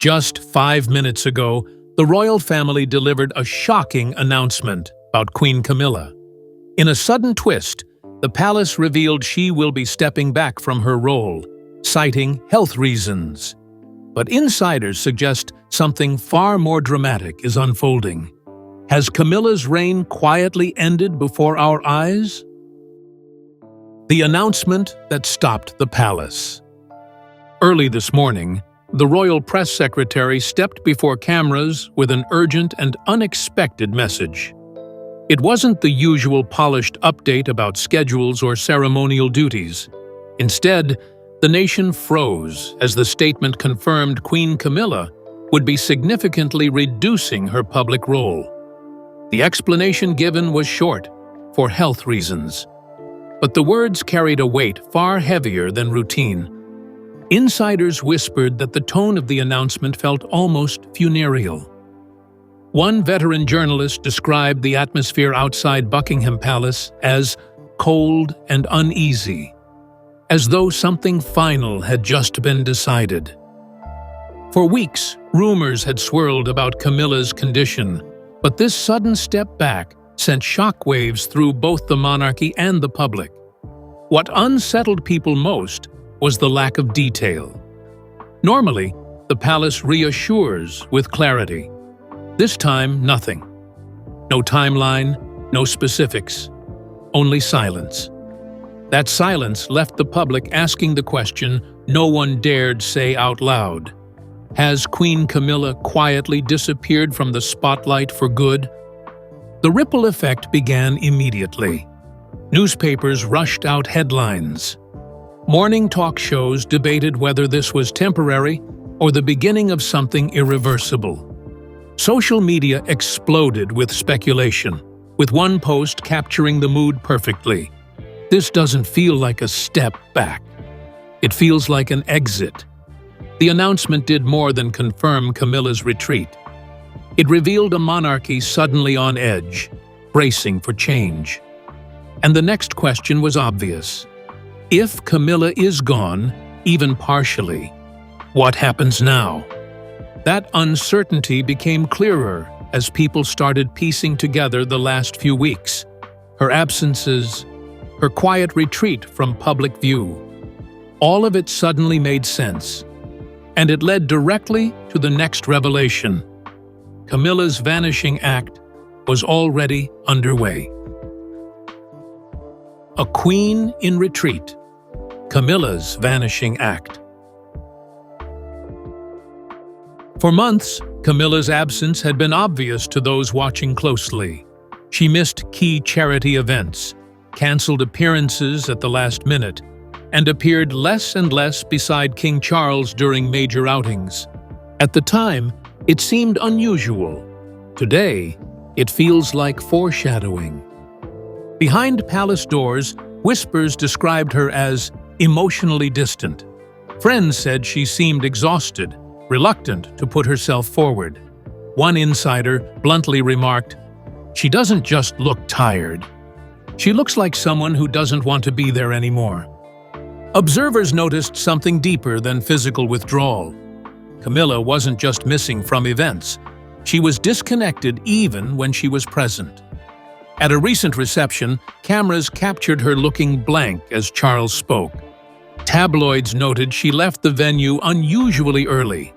Just 5 minutes ago, the royal family delivered a shocking announcement about Queen Camilla. In a sudden twist, the palace revealed she will be stepping back from her role, citing health reasons. But insiders suggest something far more dramatic is unfolding. Has Camilla's reign quietly ended before our eyes? The announcement that stopped the palace. Early this morning, the royal press secretary stepped before cameras with an urgent and unexpected message. It wasn't the usual polished update about schedules or ceremonial duties. Instead, the nation froze as the statement confirmed Queen Camilla would be significantly reducing her public role. The explanation given was short, for health reasons. But the words carried a weight far heavier than routine. Insiders whispered that the tone of the announcement felt almost funereal. One veteran journalist described the atmosphere outside Buckingham Palace as cold and uneasy, as though something final had just been decided. For weeks, rumors had swirled about Camilla's condition, but this sudden step back sent shockwaves through both the monarchy and the public. What unsettled people most was the lack of detail. Normally, the palace reassures with clarity. This time, nothing. No timeline, no specifics, only silence. That silence left the public asking the question no one dared say out loud. Has Queen Camilla quietly disappeared from the spotlight for good? The ripple effect began immediately. Newspapers rushed out headlines. Morning talk shows debated whether this was temporary or the beginning of something irreversible. Social media exploded with speculation, with one post capturing the mood perfectly. This doesn't feel like a step back. It feels like an exit. The announcement did more than confirm Camilla's retreat. It revealed a monarchy suddenly on edge, bracing for change. And the next question was obvious. If Camilla is gone, even partially, what happens now? That uncertainty became clearer as people started piecing together the last few weeks. Her absences, her quiet retreat from public view. All of it suddenly made sense. And it led directly to the next revelation. Camilla's vanishing act was already underway. A queen in retreat. Camilla's vanishing act. For months, Camilla's absence had been obvious to those watching closely. She missed key charity events, canceled appearances at the last minute, and appeared less and less beside King Charles during major outings. At the time, it seemed unusual. Today, it feels like foreshadowing. Behind palace doors, whispers described her as emotionally distant. Friends said she seemed exhausted, reluctant to put herself forward. One insider bluntly remarked, "She doesn't just look tired. She looks like someone who doesn't want to be there anymore." Observers noticed something deeper than physical withdrawal. Camilla wasn't just missing from events. She was disconnected even when she was present. At a recent reception, cameras captured her looking blank as Charles spoke. Tabloids noted she left the venue unusually early.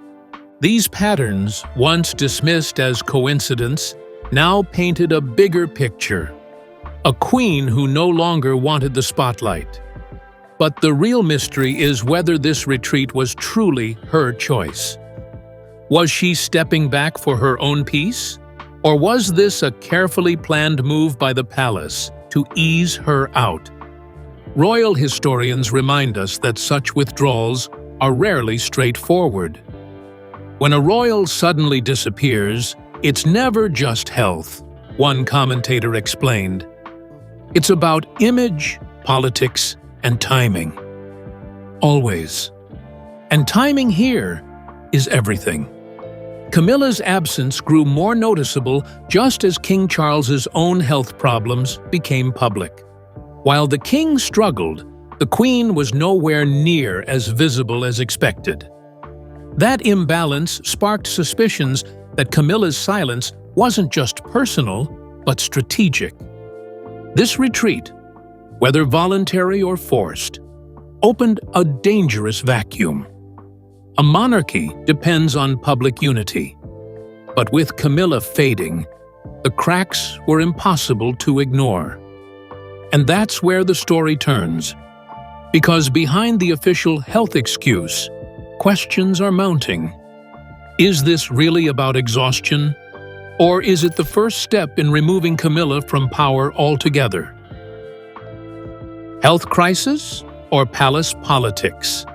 These patterns, once dismissed as coincidence, now painted a bigger picture. A queen who no longer wanted the spotlight. But the real mystery is whether this retreat was truly her choice. Was she stepping back for her own peace? Or was this a carefully planned move by the palace to ease her out? Royal historians remind us that such withdrawals are rarely straightforward. When a royal suddenly disappears, it's never just health, one commentator explained. It's about image, politics, and timing. Always. And timing here is everything. Camilla's absence grew more noticeable just as King Charles's own health problems became public. While the king struggled, the queen was nowhere near as visible as expected. That imbalance sparked suspicions that Camilla's silence wasn't just personal, but strategic. This retreat, whether voluntary or forced, opened a dangerous vacuum. A monarchy depends on public unity, but with Camilla fading, the cracks were impossible to ignore. And that's where the story turns. Because behind the official health excuse, questions are mounting. Is this really about exhaustion? Or is it the first step in removing Camilla from power altogether? Health crisis or palace politics?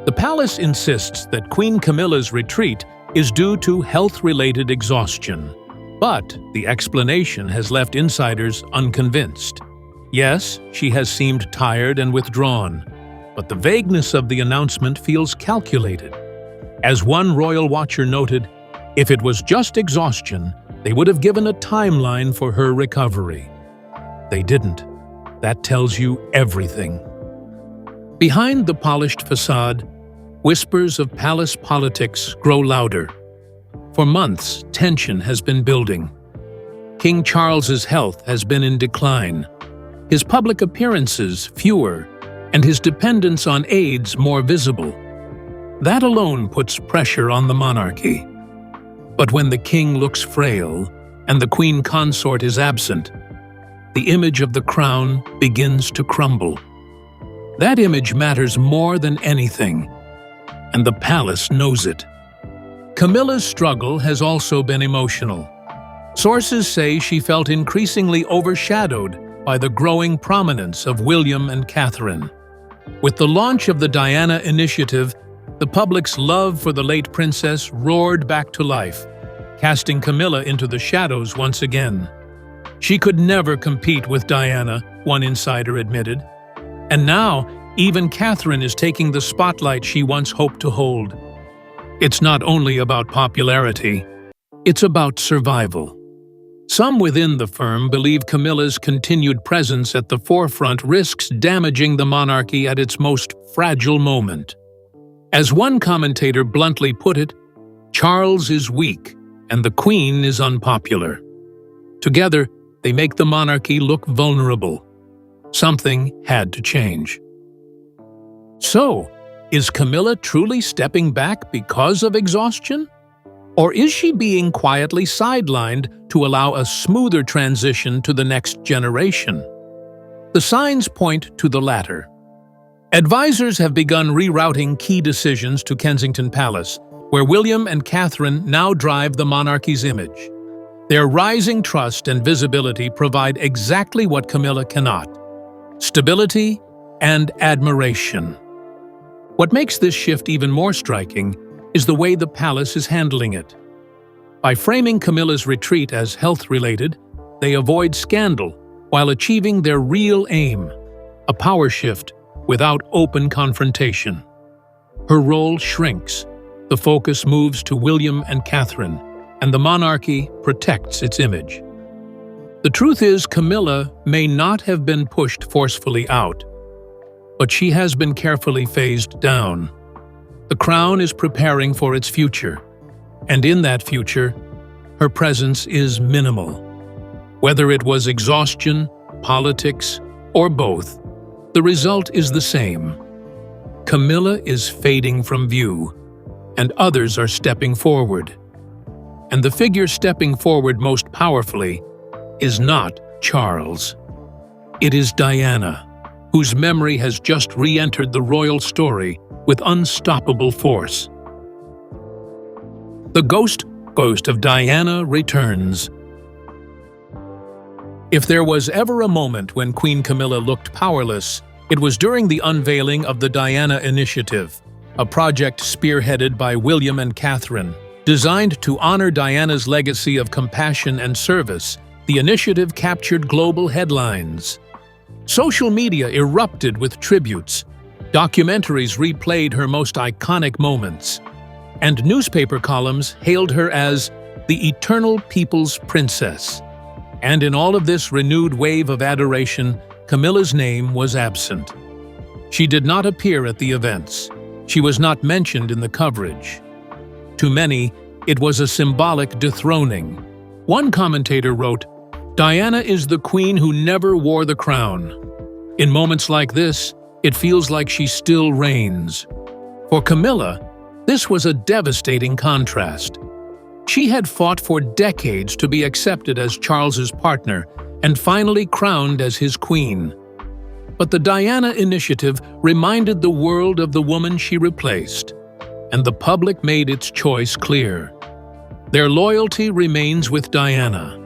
The palace insists that Queen Camilla's retreat is due to health-related exhaustion, but the explanation has left insiders unconvinced. Yes, she has seemed tired and withdrawn, but the vagueness of the announcement feels calculated. As one royal watcher noted, if it was just exhaustion, they would have given a timeline for her recovery. They didn't. That tells you everything. Behind the polished facade, whispers of palace politics grow louder. For months, tension has been building. King Charles's health has been in decline, his public appearances fewer, and his dependence on aides more visible. That alone puts pressure on the monarchy. But when the king looks frail and the queen consort is absent, the image of the crown begins to crumble. That image matters more than anything, and the palace knows it. Camilla's struggle has also been emotional. Sources say she felt increasingly overshadowed by the growing prominence of William and Catherine. With the launch of the Diana Initiative, the public's love for the late princess roared back to life, casting Camilla into the shadows once again. She could never compete with Diana, one insider admitted. And now, even Catherine is taking the spotlight she once hoped to hold. It's not only about popularity, it's about survival. Some within the firm believe Camilla's continued presence at the forefront risks damaging the monarchy at its most fragile moment. As one commentator bluntly put it, Charles is weak and the Queen is unpopular. Together, they make the monarchy look vulnerable. Something had to change. So, is Camilla truly stepping back because of exhaustion? Or is she being quietly sidelined to allow a smoother transition to the next generation? The signs point to the latter. Advisors have begun rerouting key decisions to Kensington Palace, where William and Catherine now drive the monarchy's image. Their rising trust and visibility provide exactly what Camilla cannot: stability and admiration. What makes this shift even more striking is the way the palace is handling it. By framing Camilla's retreat as health-related, they avoid scandal while achieving their real aim: a power shift without open confrontation. Her role shrinks, the focus moves to William and Catherine, and the monarchy protects its image. The truth is, Camilla may not have been pushed forcefully out, but she has been carefully phased down. The crown is preparing for its future, and in that future, her presence is minimal. Whether it was exhaustion, politics, or both, the result is the same. Camilla is fading from view, and others are stepping forward. And the figure stepping forward most powerfully is not Charles. It is Diana, whose memory has just re-entered the royal story with unstoppable force. The ghost of Diana returns. If there was ever a moment when Queen Camilla looked powerless, it was during the unveiling of the Diana Initiative, a project spearheaded by William and Catherine. Designed to honor Diana's legacy of compassion and service, the initiative captured global headlines. Social media erupted with tributes, documentaries replayed her most iconic moments, and newspaper columns hailed her as the eternal people's princess. And in all of this renewed wave of adoration, Camilla's name was absent. She did not appear at the events. She was not mentioned in the coverage. To many, it was a symbolic dethroning. One commentator wrote, "Diana is the queen who never wore the crown. In moments like this, it feels like she still reigns." For Camilla, this was a devastating contrast. She had fought for decades to be accepted as Charles's partner and finally crowned as his queen. But the Diana Initiative reminded the world of the woman she replaced, and the public made its choice clear. Their loyalty remains with Diana.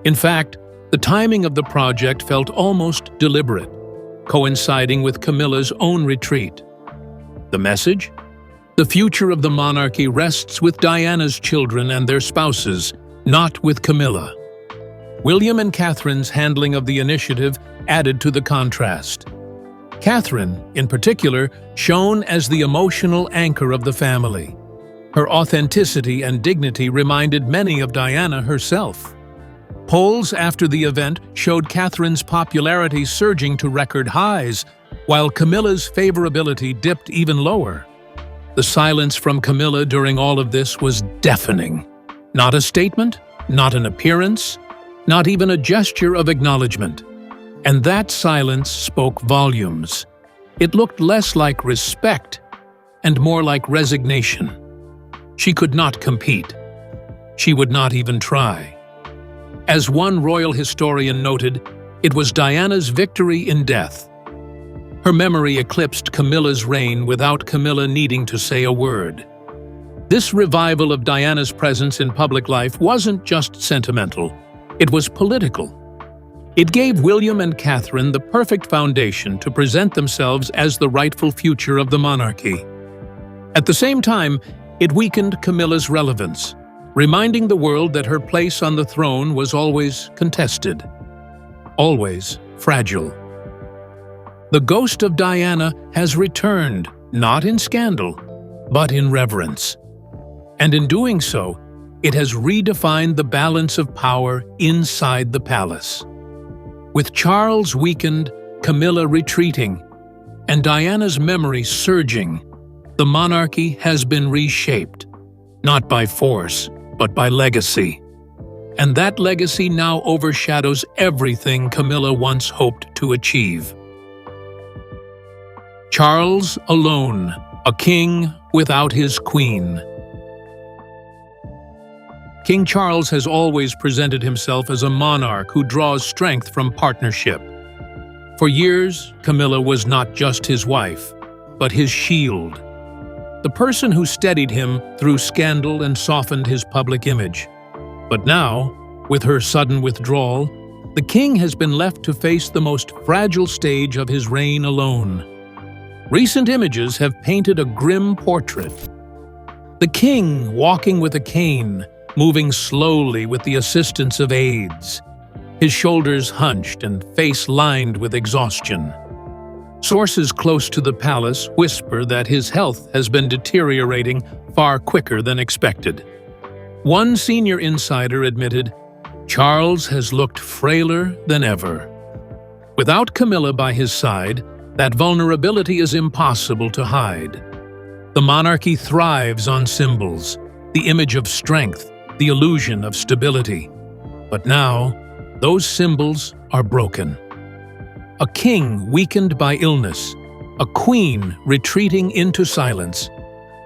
In fact, the timing of the project felt almost deliberate, coinciding with Camilla's own retreat. The message? The future of the monarchy rests with Diana's children and their spouses, not with Camilla. William and Catherine's handling of the initiative added to the contrast. Catherine, in particular, shone as the emotional anchor of the family. Her authenticity and dignity reminded many of Diana herself. Polls after the event showed Catherine's popularity surging to record highs, while Camilla's favorability dipped even lower. The silence from Camilla during all of this was deafening. Not a statement, not an appearance, not even a gesture of acknowledgement. And that silence spoke volumes. It looked less like respect and more like resignation. She could not compete. She would not even try. As one royal historian noted, it was Diana's victory in death. Her memory eclipsed Camilla's reign without Camilla needing to say a word. This revival of Diana's presence in public life wasn't just sentimental, it was political. It gave William and Catherine the perfect foundation to present themselves as the rightful future of the monarchy. At the same time, it weakened Camilla's relevance, reminding the world that her place on the throne was always contested, always fragile. The ghost of Diana has returned, not in scandal, but in reverence. And in doing so, it has redefined the balance of power inside the palace. With Charles weakened, Camilla retreating, and Diana's memory surging, the monarchy has been reshaped, not by force, but by legacy. And that legacy now overshadows everything Camilla once hoped to achieve. Charles alone, a king without his queen. King Charles has always presented himself as a monarch who draws strength from partnership. For years, Camilla was not just his wife, but his shield. The person who steadied him through scandal and softened his public image. But now, with her sudden withdrawal, the king has been left to face the most fragile stage of his reign alone. Recent images have painted a grim portrait. The king walking with a cane, moving slowly with the assistance of aides, his shoulders hunched and face lined with exhaustion. Sources close to the palace whisper that his health has been deteriorating far quicker than expected. One senior insider admitted, "Charles has looked frailer than ever." Without Camilla by his side, that vulnerability is impossible to hide. The monarchy thrives on symbols, the image of strength, the illusion of stability. But now, those symbols are broken. A king weakened by illness, a queen retreating into silence,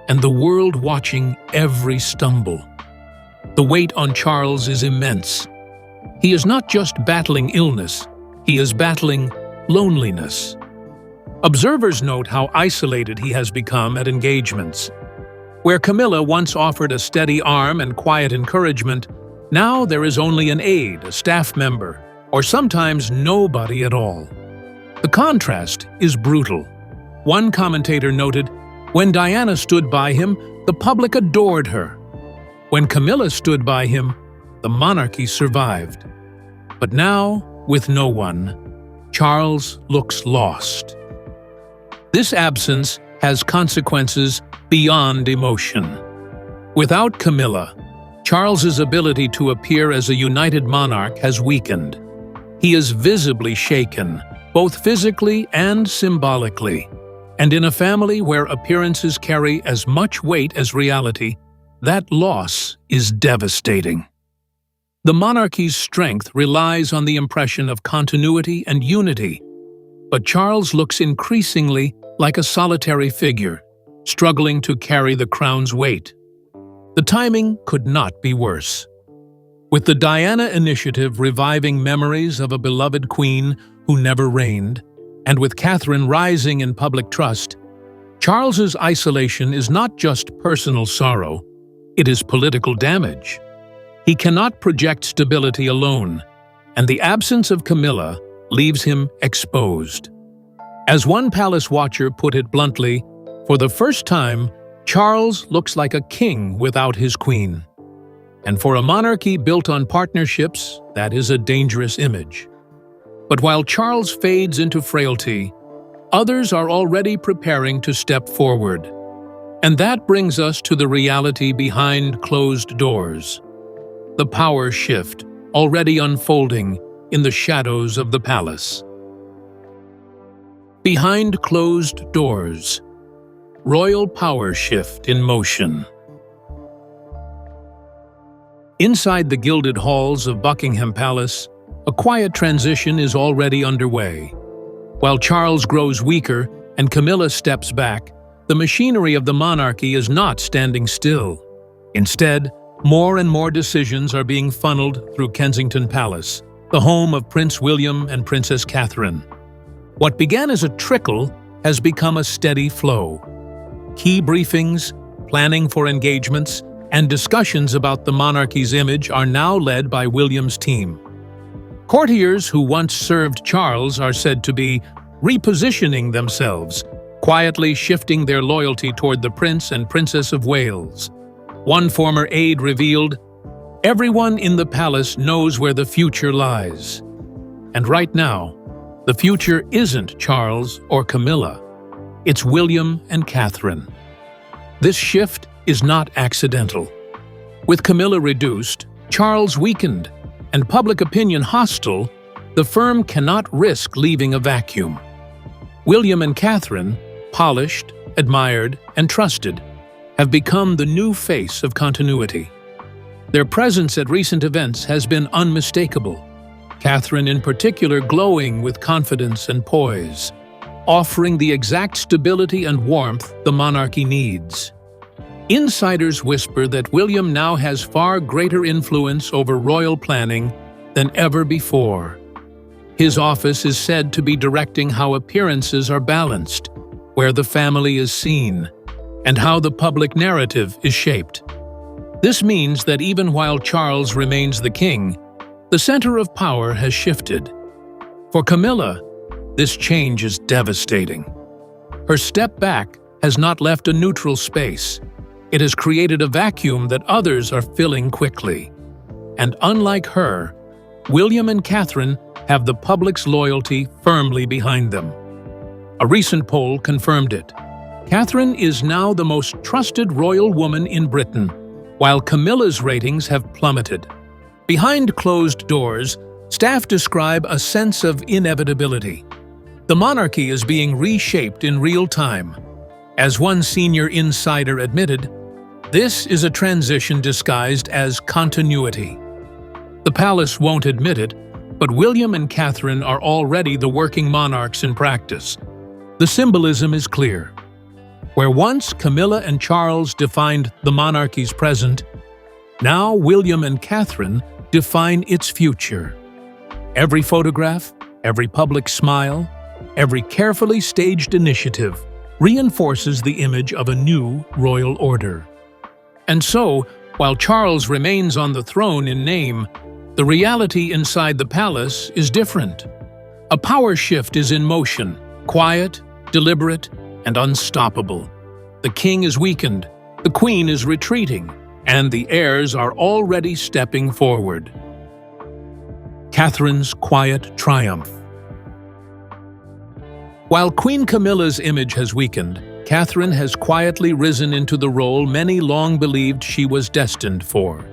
and the world watching every stumble. The weight on Charles is immense. He is not just battling illness, he is battling loneliness. Observers note how isolated he has become at engagements. Where Camilla once offered a steady arm and quiet encouragement, now there is only an aide, a staff member, or sometimes nobody at all. The contrast is brutal. One commentator noted, "When Diana stood by him, the public adored her. When Camilla stood by him, the monarchy survived. But now, with no one, Charles looks lost." This absence has consequences beyond emotion. Without Camilla, Charles's ability to appear as a united monarch has weakened. He is visibly shaken, both physically and symbolically. And in a family where appearances carry as much weight as reality, that loss is devastating. The monarchy's strength relies on the impression of continuity and unity, but Charles looks increasingly like a solitary figure, struggling to carry the crown's weight. The timing could not be worse. With the Diana Initiative reviving memories of a beloved queen who never reigned, and with Catherine rising in public trust, Charles's isolation is not just personal sorrow, it is political damage. He cannot project stability alone, and the absence of Camilla leaves him exposed. As one palace watcher put it bluntly, for the first time, Charles looks like a king without his queen. And for a monarchy built on partnerships, that is a dangerous image. But while Charles fades into frailty, others are already preparing to step forward. And that brings us to the reality behind closed doors. The power shift already unfolding in the shadows of the palace. Behind closed doors, royal power shift in motion. Inside the gilded halls of Buckingham Palace, a quiet transition is already underway. While Charles grows weaker and Camilla steps back, the machinery of the monarchy is not standing still. Instead, more and more decisions are being funneled through Kensington Palace, the home of Prince William and Princess Catherine. What began as a trickle has become a steady flow. Key briefings, planning for engagements, and discussions about the monarchy's image are now led by William's team. Courtiers who once served Charles are said to be repositioning themselves, quietly shifting their loyalty toward the Prince and Princess of Wales. One former aide revealed, "Everyone in the palace knows where the future lies." And right now, the future isn't Charles or Camilla. It's William and Catherine. This shift is not accidental. With Camilla reduced, Charles weakened, and public opinion hostile, the firm cannot risk leaving a vacuum. William and Catherine, polished, admired, and trusted, have become the new face of continuity. Their presence at recent events has been unmistakable, Catherine in particular glowing with confidence and poise, offering the exact stability and warmth the monarchy needs. Insiders whisper that William now has far greater influence over royal planning than ever before. His office is said to be directing how appearances are balanced, where the family is seen, and how the public narrative is shaped. This means that even while Charles remains the king, the center of power has shifted. For Camilla, this change is devastating. Her step back has not left a neutral space. It has created a vacuum that others are filling quickly. And unlike her, William and Catherine have the public's loyalty firmly behind them. A recent poll confirmed it. Catherine is now the most trusted royal woman in Britain, while Camilla's ratings have plummeted. Behind closed doors, staff describe a sense of inevitability. The monarchy is being reshaped in real time. As one senior insider admitted, this is a transition disguised as continuity. The palace won't admit it, but William and Catherine are already the working monarchs in practice. The symbolism is clear. Where once Camilla and Charles defined the monarchy's present, now William and Catherine define its future. Every photograph, every public smile, every carefully staged initiative reinforces the image of a new royal order. And so, while Charles remains on the throne in name, the reality inside the palace is different. A power shift is in motion, quiet, deliberate, and unstoppable. The king is weakened, the queen is retreating, and the heirs are already stepping forward. Catherine's quiet triumph. While Queen Camilla's image has weakened, Catherine has quietly risen into the role many long believed she was destined for.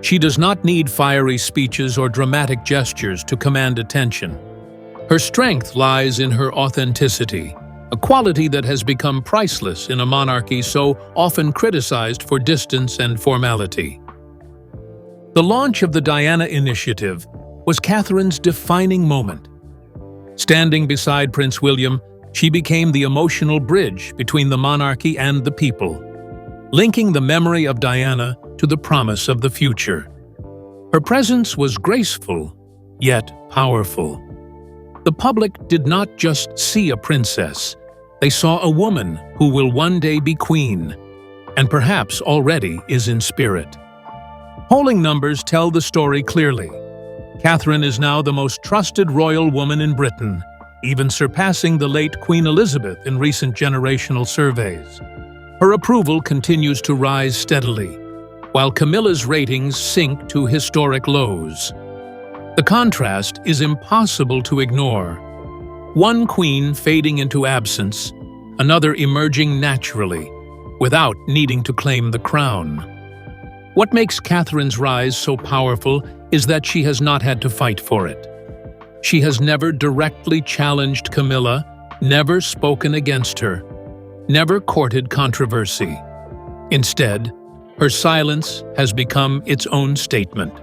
She does not need fiery speeches or dramatic gestures to command attention. Her strength lies in her authenticity, a quality that has become priceless in a monarchy so often criticized for distance and formality. The launch of the Diana Initiative was Catherine's defining moment. Standing beside Prince William, she became the emotional bridge between the monarchy and the people, linking the memory of Diana to the promise of the future. Her presence was graceful, yet powerful. The public did not just see a princess, they saw a woman who will one day be queen, and perhaps already is in spirit. Polling numbers tell the story clearly. Catherine is now the most trusted royal woman in Britain, even surpassing the late Queen Elizabeth in recent generational surveys. Her approval continues to rise steadily, while Camilla's ratings sink to historic lows. The contrast is impossible to ignore. One queen fading into absence, another emerging naturally, without needing to claim the crown. What makes Catherine's rise so powerful is that she has not had to fight for it. She has never directly challenged Camilla, never spoken against her, never courted controversy. Instead, her silence has become its own statement.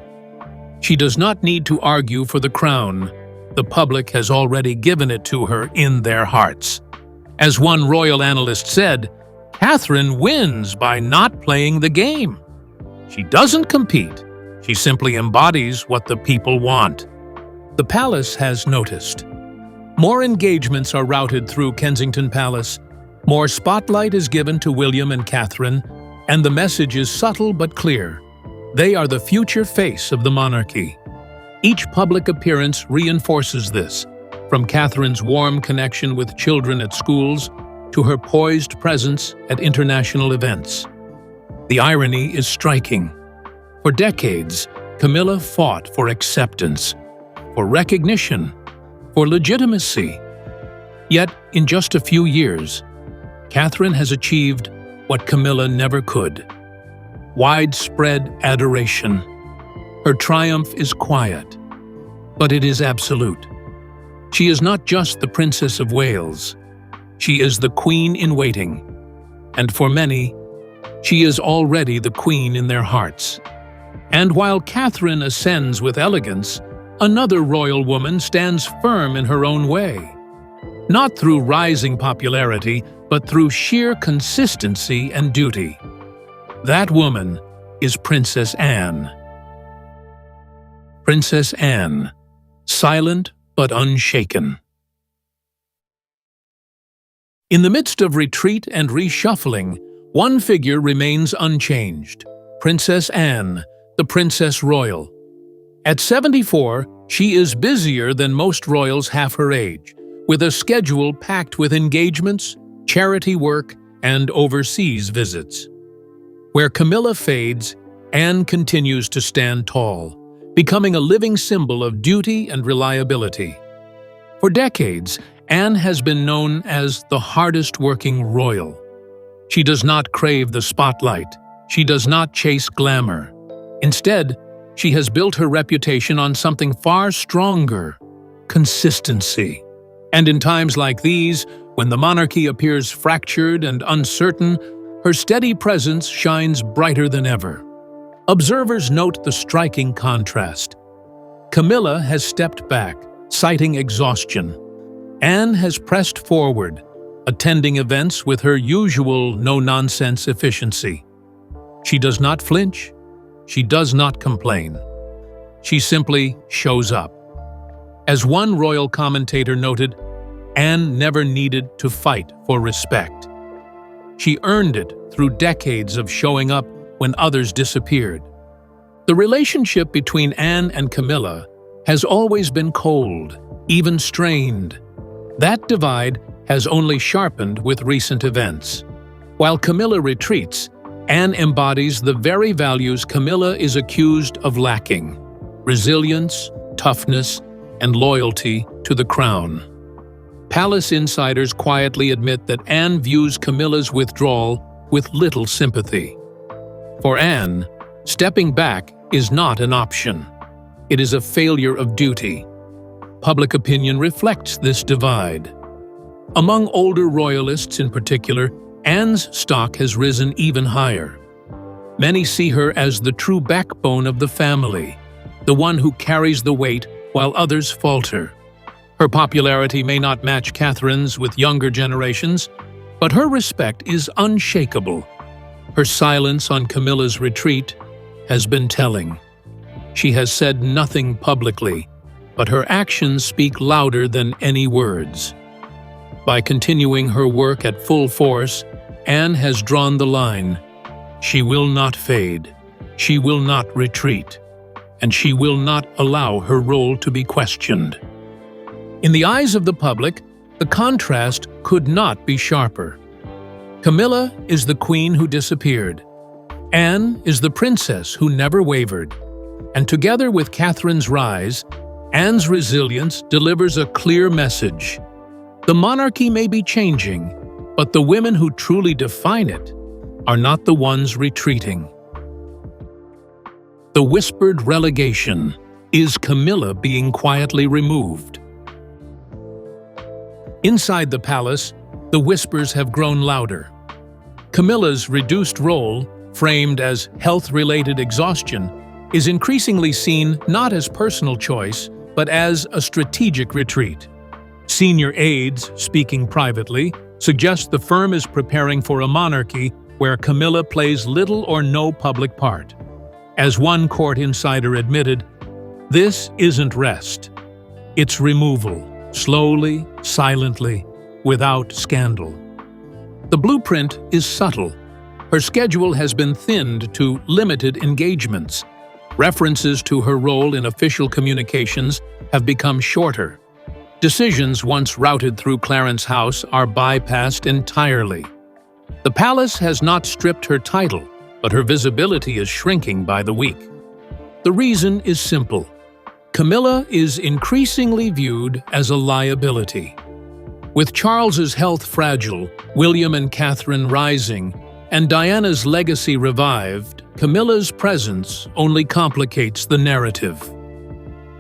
She does not need to argue for the crown. The public has already given it to her in their hearts. As one royal analyst said, Catherine wins by not playing the game. She doesn't compete. She simply embodies what the people want. The palace has noticed. More engagements are routed through Kensington Palace, more spotlight is given to William and Catherine, and the message is subtle but clear. They are the future face of the monarchy. Each public appearance reinforces this, from Catherine's warm connection with children at schools to her poised presence at international events. The irony is striking. For decades, Camilla fought for acceptance, for recognition, for legitimacy. Yet, in just a few years, Catherine has achieved what Camilla never could: widespread adoration. Her triumph is quiet, but it is absolute. She is not just the Princess of Wales. She is the Queen in waiting, and for many, she is already the Queen in their hearts. And while Catherine ascends with elegance, another royal woman stands firm in her own way. Not through rising popularity, but through sheer consistency and duty. That woman is Princess Anne. Princess Anne, silent but unshaken. In the midst of retreat and reshuffling, one figure remains unchanged: Princess Anne, the Princess Royal. At 74, she is busier than most royals half her age, with a schedule packed with engagements, charity work, and overseas visits. Where Camilla fades, Anne continues to stand tall, becoming a living symbol of duty and reliability. For decades, Anne has been known as the hardest-working royal. She does not crave the spotlight. She does not chase glamour. Instead, she has built her reputation on something far stronger: consistency. And in times like these, when the monarchy appears fractured and uncertain, her steady presence shines brighter than ever. Observers note the striking contrast. Camilla has stepped back, citing exhaustion. Anne has pressed forward, attending events with her usual no-nonsense efficiency. She does not flinch. She does not complain. She simply shows up. As one royal commentator noted, Anne never needed to fight for respect. She earned it through decades of showing up when others disappeared. The relationship between Anne and Camilla has always been cold, even strained. That divide has only sharpened with recent events. While Camilla retreats, Anne embodies the very values Camilla is accused of lacking: resilience, toughness, and loyalty to the crown. Palace insiders quietly admit that Anne views Camilla's withdrawal with little sympathy. For Anne, stepping back is not an option. It is a failure of duty. Public opinion reflects this divide. Among older royalists in particular, Anne's stock has risen even higher. Many see her as the true backbone of the family, the one who carries the weight while others falter. Her popularity may not match Catherine's with younger generations, but her respect is unshakable. Her silence on Camilla's retreat has been telling. She has said nothing publicly, but her actions speak louder than any words. By continuing her work at full force, Anne has drawn the line. She will not fade, she will not retreat, and she will not allow her role to be questioned. In the eyes of the public, the contrast could not be sharper. Camilla is the queen who disappeared. Anne is the princess who never wavered. And together with Catherine's rise, Anne's resilience delivers a clear message. The monarchy may be changing, but the women who truly define it are not the ones retreating. The whispered relegation. Is Camilla being quietly removed? Inside the palace, the whispers have grown louder. Camilla's reduced role, framed as health-related exhaustion, is increasingly seen not as personal choice, but as a strategic retreat. Senior aides, speaking privately, suggest the firm is preparing for a monarchy where Camilla plays little or no public part. As one court insider admitted, this isn't rest. It's removal, slowly, silently, without scandal. The blueprint is subtle. Her schedule has been thinned to limited engagements. References to her role in official communications have become shorter. Decisions once routed through Clarence House are bypassed entirely. The palace has not stripped her title, but her visibility is shrinking by the week. The reason is simple. Camilla is increasingly viewed as a liability. With Charles's health fragile, William and Catherine rising, and Diana's legacy revived, Camilla's presence only complicates the narrative.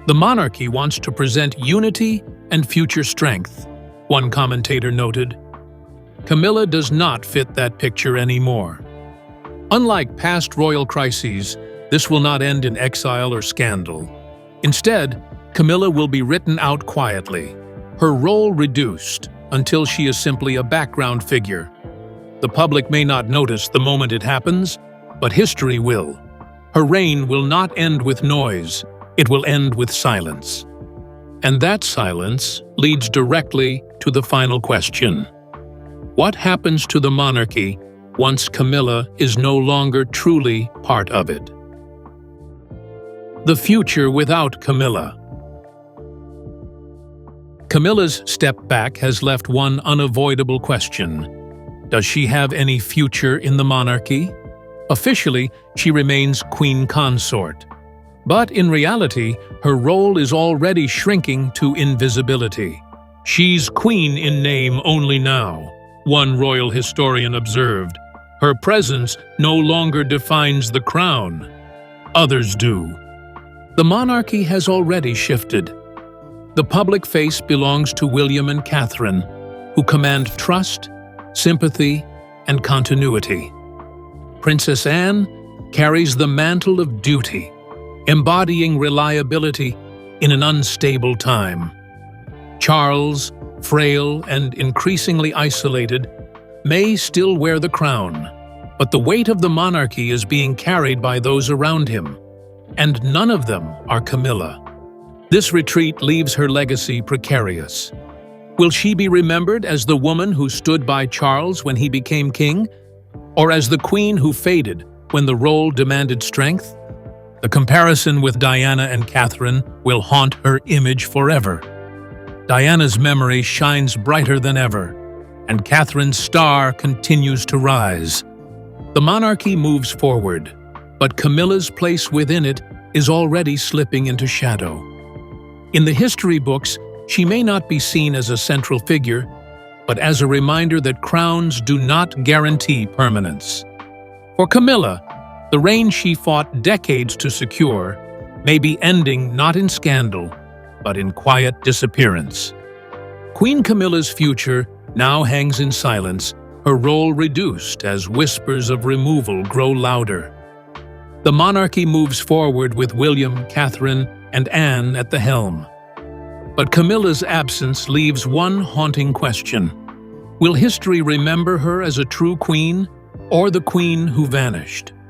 The monarchy wants to present unity and future strength, one commentator noted. Camilla does not fit that picture anymore. Unlike past royal crises, this will not end in exile or scandal. Instead, Camilla will be written out quietly, her role reduced until she is simply a background figure. The public may not notice the moment it happens, but history will. Her reign will not end with noise, it will end with silence. And that silence leads directly to the final question. What happens to the monarchy once Camilla is no longer truly part of it? The future without Camilla. Camilla's step back has left one unavoidable question. Does she have any future in the monarchy? Officially, she remains queen consort. But in reality, her role is already shrinking to invisibility. She's queen in name only now, one royal historian observed. Her presence no longer defines the crown. Others do. The monarchy has already shifted. The public face belongs to William and Catherine, who command trust, sympathy, and continuity. Princess Anne carries the mantle of duty, embodying reliability in an unstable time. Charles, frail and increasingly isolated, may still wear the crown, but the weight of the monarchy is being carried by those around him, and none of them are Camilla. This retreat leaves her legacy precarious. Will she be remembered as the woman who stood by Charles when he became king, or as the queen who faded when the role demanded strength? The comparison with Diana and Catherine will haunt her image forever. Diana's memory shines brighter than ever, and Catherine's star continues to rise. The monarchy moves forward, but Camilla's place within it is already slipping into shadow. In the history books, she may not be seen as a central figure, but as a reminder that crowns do not guarantee permanence. For Camilla, the reign she fought decades to secure may be ending not in scandal, but in quiet disappearance. Queen Camilla's future now hangs in silence, her role reduced as whispers of removal grow louder. The monarchy moves forward with William, Catherine, and Anne at the helm. But Camilla's absence leaves one haunting question. Will history remember her as a true queen, or the queen who vanished?